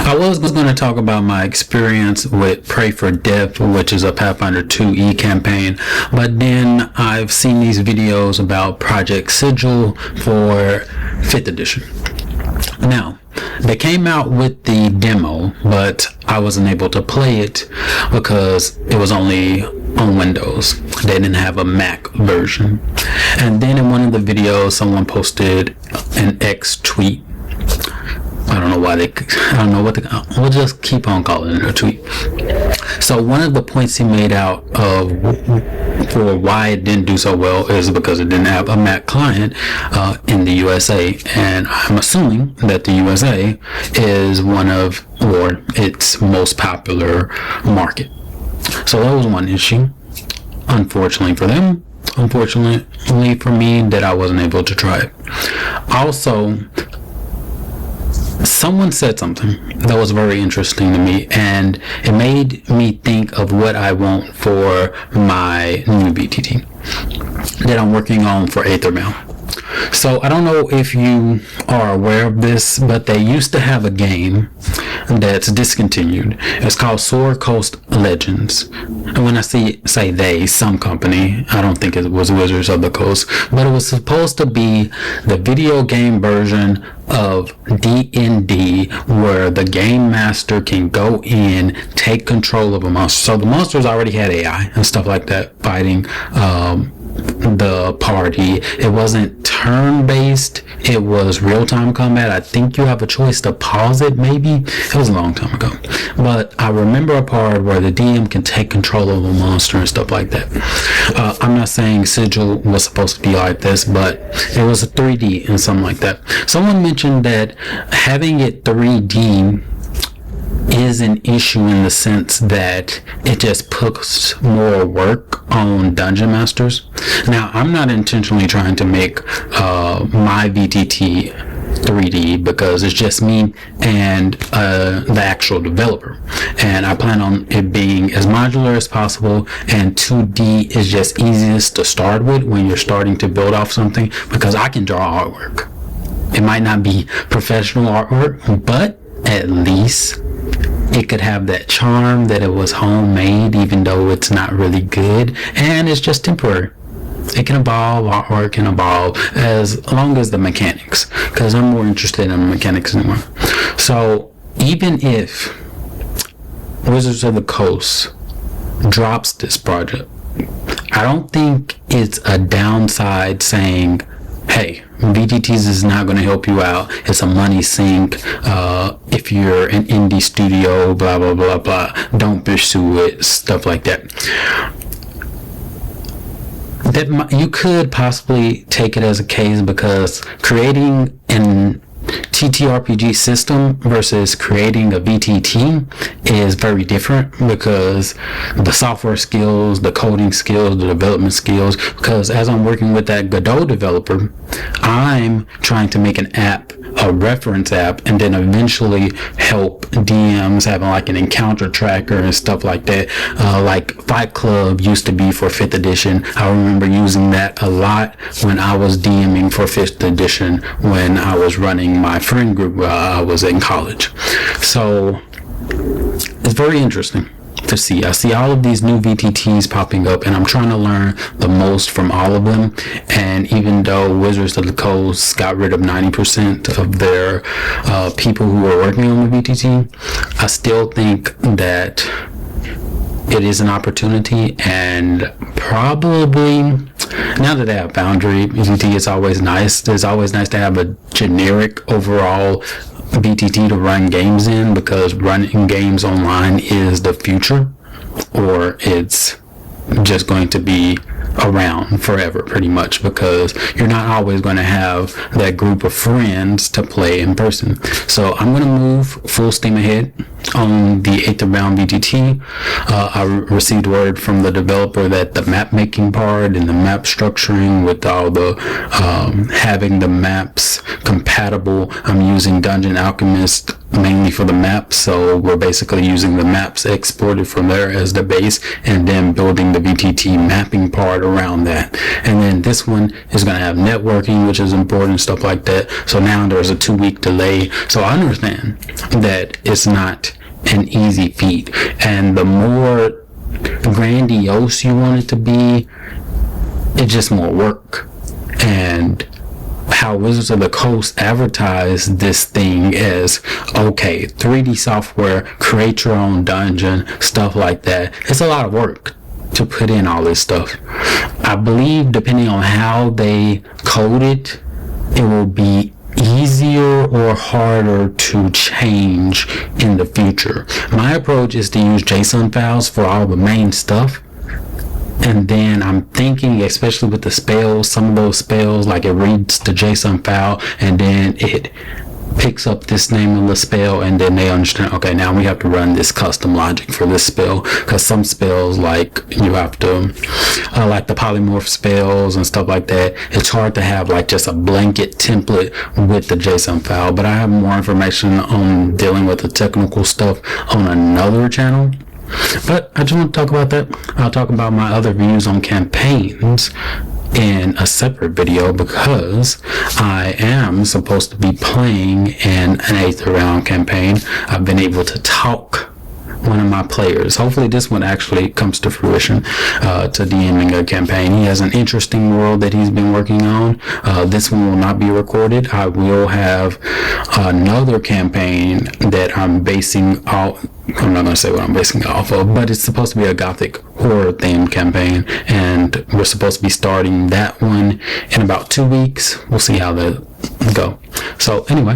I was going to talk about my experience with Pray for Death, which is a Pathfinder 2E campaign, but then I've seen these videos about Project Sigil for 5th edition. Now, they came out with the demo, but I wasn't able to play it because it was only on Windows. They didn't have a Mac version. And then in one of the videos, someone posted an X tweet. I don't know why we'll just keep on calling it a tweet. So one of the points he made out of for why it didn't do so well is because it didn't have a Mac client in the USA, and I'm assuming that the USA is its most popular market. So that was one issue. Unfortunately for them, unfortunately for me, that I wasn't able to try it. Also, someone said something that was very interesting to me, and it made me think of what I want for my new BTT that I'm working on for Aetherbound. So I don't know if you are aware of this, but they used to have a game that's discontinued. It's called Sword Coast Legends. And when I say they, some company, I don't think it was Wizards of the Coast, but it was supposed to be the video game version of D&D, where the game master can go in, take control of a monster. So the monsters already had AI and stuff like that fighting the party. It wasn't turn-based, it was real-time combat. I think you have a choice to pause it, maybe. It was a long time ago, but I remember a part where the DM can take control of a monster and stuff like that. I'm not saying Sigil was supposed to be like this, but it was a 3D and something like that. Someone mentioned that having it 3D is an issue in the sense that it just puts more work on dungeon masters. Now, I'm not intentionally trying to make my VTT 3D because it's just me and the actual developer, and I plan on it being as modular as possible, and 2D is just easiest to start with when you're starting to build off something, because I can draw artwork. It might not be professional artwork, but at least it could have that charm that it was homemade, even though it's not really good, and it's just temporary. It can evolve, artwork can evolve, as long as the mechanics, because I'm more interested in the mechanics anymore. So even if Wizards of the Coast drops this project, I don't think it's a downside saying, hey, VTTs is not going to help you out. It's a money sink. If you're an indie studio, blah, blah, blah, blah, don't pursue it, stuff like that. You could possibly take it as a case, because creating an TTRPG system versus creating a VTT is very different, because the software skills, the coding skills, the development skills, because as I'm working with that Godot developer, I'm trying to make an app, a reference app, and then eventually help DMs having like an encounter tracker and stuff like that. Like Fight Club used to be for 5th edition. I remember using that a lot when I was DMing for 5th edition when I was running my friend group while I was in college. So it's very interesting to see. I see all of these new VTTs popping up, and I'm trying to learn the most from all of them. And even though Wizards of the Coast got rid of 90% of their people who were working on the VTT, I still think that it is an opportunity, and probably now that they have Foundry VTT, it's always nice. It's always nice to have a generic overall VTT to run games in, because running games online is the future, or it's just going to be around forever pretty much, because you're not always going to have that group of friends to play in person. So I'm going to move full steam ahead on the Aetherbound BTT. I received word from the developer that the map making part and the map structuring with all the having the maps compatible. I'm using Dungeon Alchemist mainly for the maps, so we're basically using the maps exported from there as the base and then building the BTT mapping part around that. And then this one is going to have networking, which is important, stuff like that. So now there's a 2-week delay. So I understand that it's not an easy feat, and the more grandiose you want it to be, it's just more work. And how Wizards of the Coast advertised this thing as, okay, 3D software, create your own dungeon, stuff like that. It's a lot of work to put in all this stuff. I believe depending on how they code it, it will be easier or harder to change in the future. My approach is to use JSON files for all the main stuff. And then I'm thinking, especially with the spells, some of those spells, like it reads the JSON file and then it picks up this name of the spell, and then they understand, okay, now we have to run this custom logic for this spell, because some spells, like you have to like the polymorph spells and stuff like that, it's hard to have like just a blanket template with the JSON file. But I have more information on dealing with the technical stuff on another channel. But I just want to talk about that. I'll talk about my other views on campaigns in a separate video, because I am supposed to be playing in an Aetherbound campaign. I've been able to talk one of my players. Hopefully this one actually comes to fruition, to DMing a campaign. He has an interesting world that he's been working on. This one will not be recorded. I will have another campaign that I'm basing out. I'm not going to say what I'm basing it off of, but it's supposed to be a gothic horror themed campaign, and we're supposed to be starting that one in about 2 weeks. We'll see how that go. So anyway,